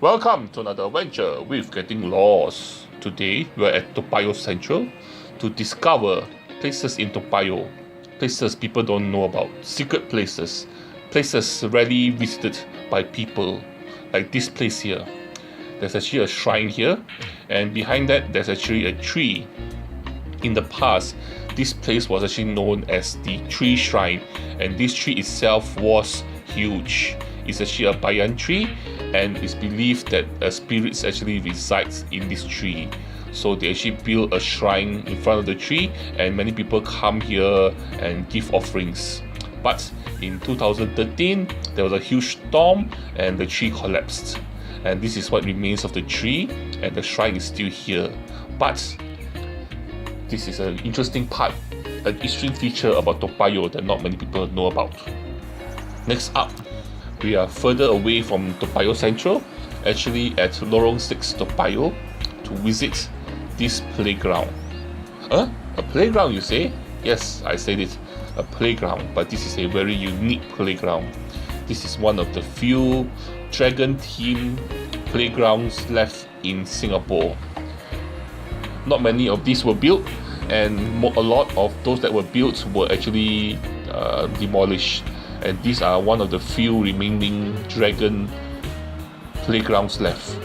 Welcome to another adventure with Getting Lost. Today we're at Toa Payoh Central to discover places in Toa Payoh, places people don't know about, secret places, places rarely visited by people, like this place here. There's actually a shrine here, and behind that there's actually a tree. In the past, this place was actually known as the tree shrine, and this tree itself was huge. It's actually a banyan tree, and it's believed that spirits actually resides in this tree. So they actually build a shrine in front of the tree, and many people come here and give offerings. But in 2013, there was a huge storm and the tree collapsed. And this is what remains of the tree, and the shrine is still here. But this is an interesting part, an interesting feature about Toa Payoh that not many people know about. Next up, we are further away from Toa Payoh Central, actually at Lorong 6 Toa Payoh, to visit this playground. A playground, you say? Yes, I said it, a playground, but this is a very unique playground. This is one of the few dragon-themed playgrounds left in Singapore. Not many of these were built, and a lot of those that were built were actually demolished. And these are one of the few remaining dragon playgrounds left.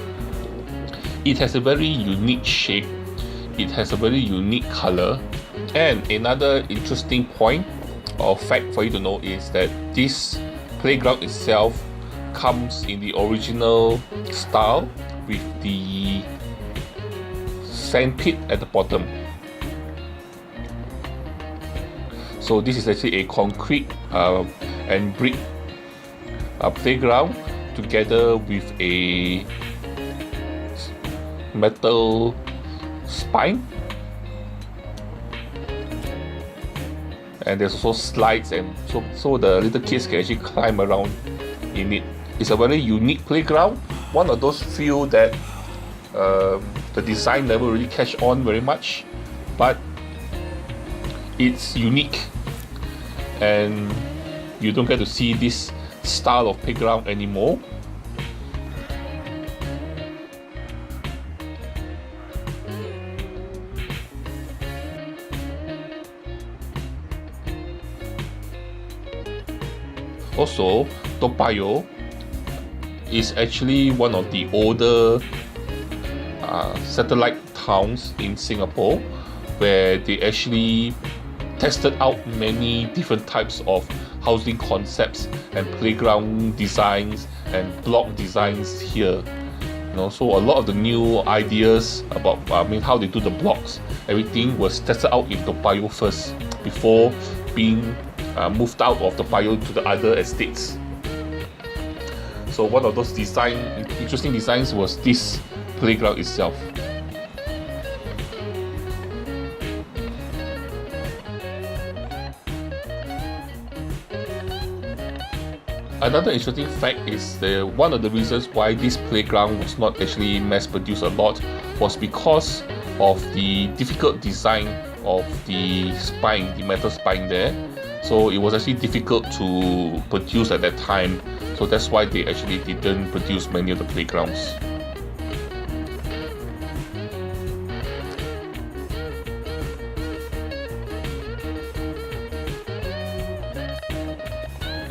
It has a very unique shape, it has a very unique color, and another interesting point or fact for you to know is that this playground itself comes in the original style with the sand pit at the bottom. So this is actually a concrete and brick playground together with a metal spine, and there's also slides, and so the little kids can actually climb around in it. It's a very unique playground, one of those few that the design never really catch on very much, but it's unique, and you don't get to see this style of playground anymore. Also, Toa Payoh is actually one of the older satellite towns in Singapore, where they actually tested out many different types of housing concepts and playground designs and block designs here. So a lot of the new ideas about how they do the blocks, everything was tested out in Toa Payoh first before being moved out of Toa Payoh to the other estates. So one of those interesting designs was this playground itself. Another interesting fact is one of the reasons why this playground was not actually mass produced a lot was because of the difficult design of the spine, the metal spine there. So it was actually difficult to produce at that time. So that's why they actually didn't produce many of the playgrounds.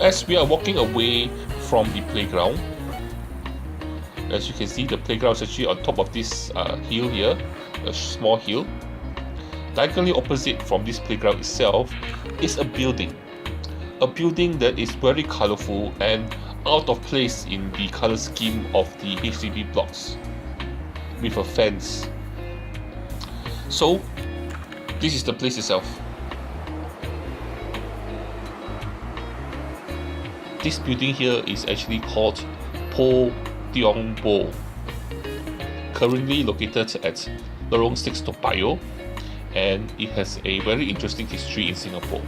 As we are walking away from the playground, as you can see, the playground is actually on top of this hill here, a small hill. Diagonally opposite from this playground itself is a building that is very colorful and out of place in the color scheme of the HDB blocks, with a fence. So this is the place itself. This building here is actually called Po Tiong Bo, currently located at Lorong 6 Toa Payoh, and it has a very interesting history in Singapore.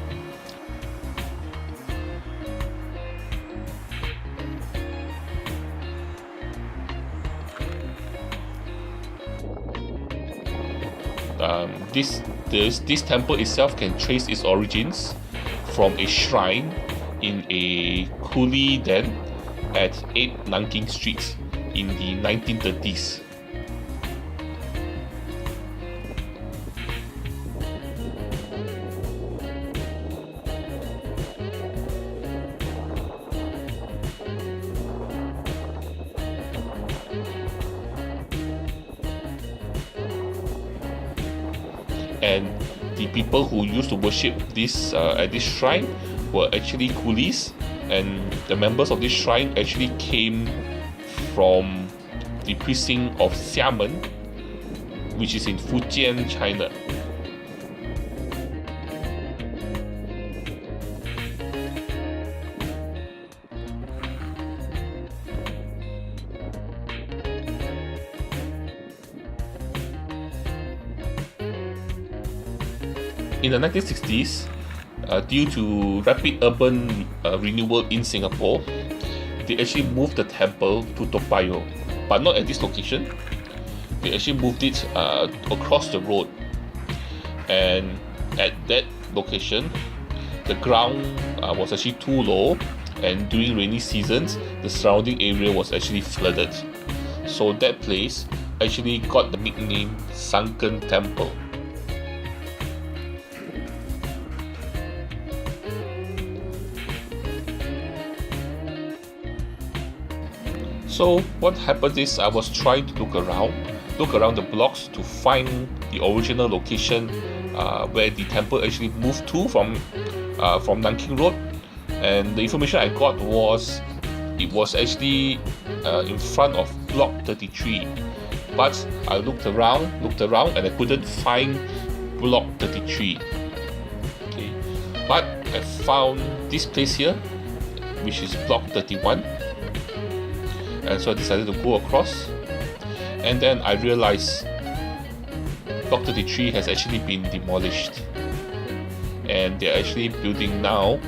This temple itself can trace its origins from a shrine in a coolie den at 8 Nanking Street in the 1930s. And the people who used to worship this at this shrine were actually coolies, and the members of this shrine actually came from the precinct of Xiamen, which is in Fujian, China. In the 1960s, due to rapid urban renewal in Singapore, they actually moved the temple to Toa Payoh, but not at this location. They actually moved it across the road, and at that location, the ground was actually too low, and during rainy seasons, the surrounding area was actually flooded. So that place actually got the nickname Sunken Temple. So what happened is I was trying to look around the blocks to find the original location where the temple actually moved to from Nanking Road, and the information I got was it was actually in front of block 33. But I looked around and I couldn't find block 33. Okay, but I found this place here, which is block 31. And so I decided to go across, and then I realized block 33 has actually been demolished, and they're actually building now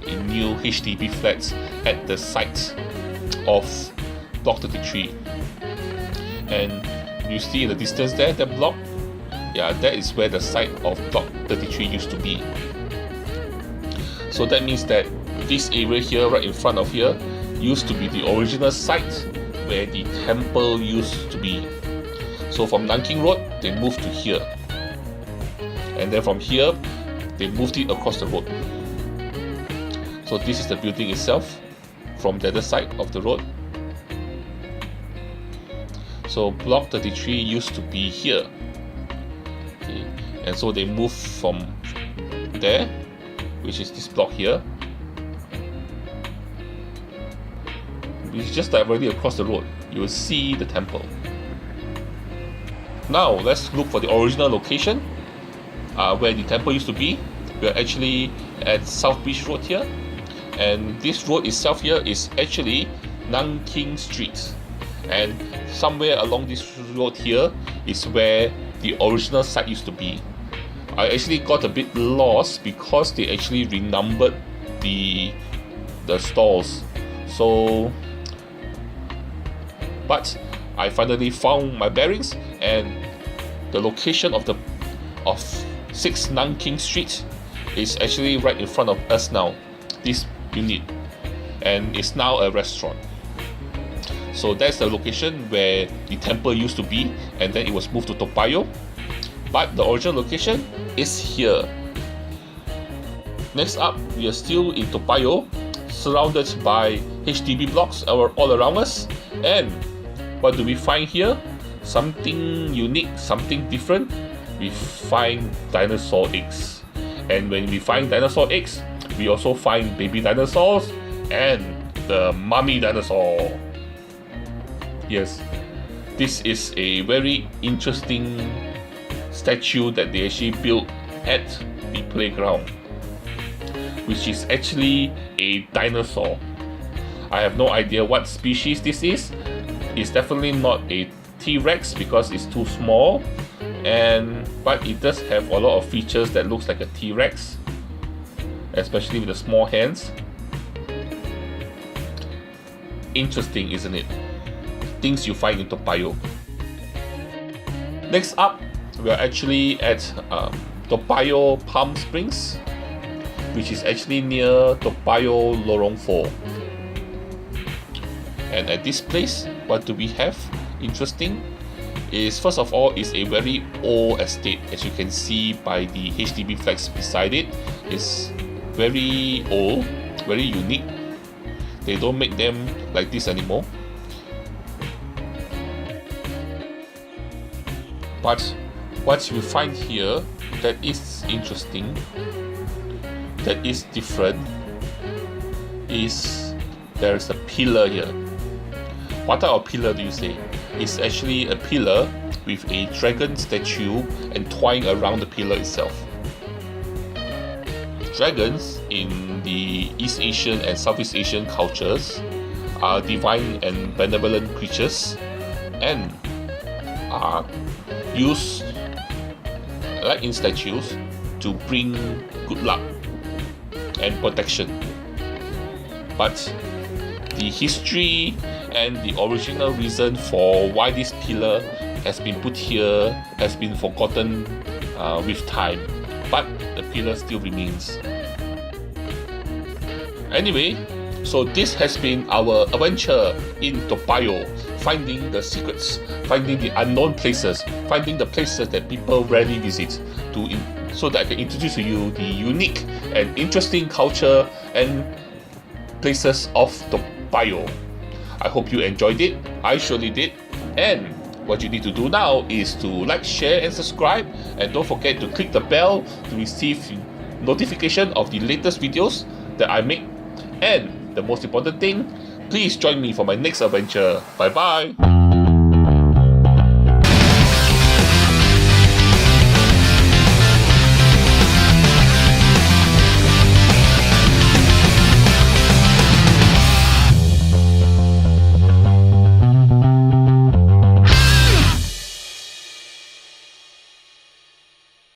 in new HDB flats at the site of block 33. And you see in the distance there, that block, yeah, that is where the site of block 33 used to be. So that means that this area here, right in front of here, used to be the original site where the temple used to be. So from Nanking Road, they moved to here, and then from here, they moved it across the road. So this is the building itself from the other side of the road. So block 33 used to be here, okay. And so they moved from there, which is this block here. It's just directly across the road. You will see the temple. Now let's look for the original location where the temple used to be. We are actually at South Beach Road here, and this road itself here is actually Nanking Street, and somewhere along this road here is where the original site used to be. I actually got a bit lost because they actually renumbered the stalls. So but I finally found my bearings, and the location of 6 Nanking Street is actually right in front of us now, this unit, and it's now a restaurant. So that's the location where the temple used to be, and then it was moved to Toa Payoh, but the original location is here. Next up, we are still in Toa Payoh, surrounded by HDB blocks all around us, and what do we find here? Something unique, something different. We find dinosaur eggs. And when we find dinosaur eggs, we also find baby dinosaurs and the mummy dinosaur. Yes, this is a very interesting statue that they actually built at the playground, which is actually a dinosaur. I have no idea what species this is. It's definitely not a T-Rex because it's too small, but it does have a lot of features that looks like a T-Rex, especially with the small hands. Interesting, isn't it? Things you find in Toa Payoh. Next up, we are actually at Toa Payoh Palm Springs, which is actually near Toa Payoh Lorong 4. And at this place, what do we have interesting is, first of all, is a very old estate. As you can see by the HDB flags beside it, it's very old, very unique. They don't make them like this anymore. But what you find here that is interesting, that is different, is there is a pillar here. What type of pillar do you say? It's actually a pillar with a dragon statue entwined around the pillar itself. Dragons in the East Asian and Southeast Asian cultures are divine and benevolent creatures and are used, like in statues, to bring good luck and protection. But the history and the original reason for why this pillar has been put here has been forgotten with time, but the pillar still remains. Anyway, so this has been our adventure in Toa Payoh, finding the secrets, finding the unknown places, finding the places that people rarely visit, so that I can introduce to you the unique and interesting culture and places of Toa Payoh. I hope you enjoyed it. I surely did. And what you need to do now is to like, share and subscribe, and don't forget to click the bell to receive notification of the latest videos that I make. And the most important thing, please join me for my next adventure. Bye bye.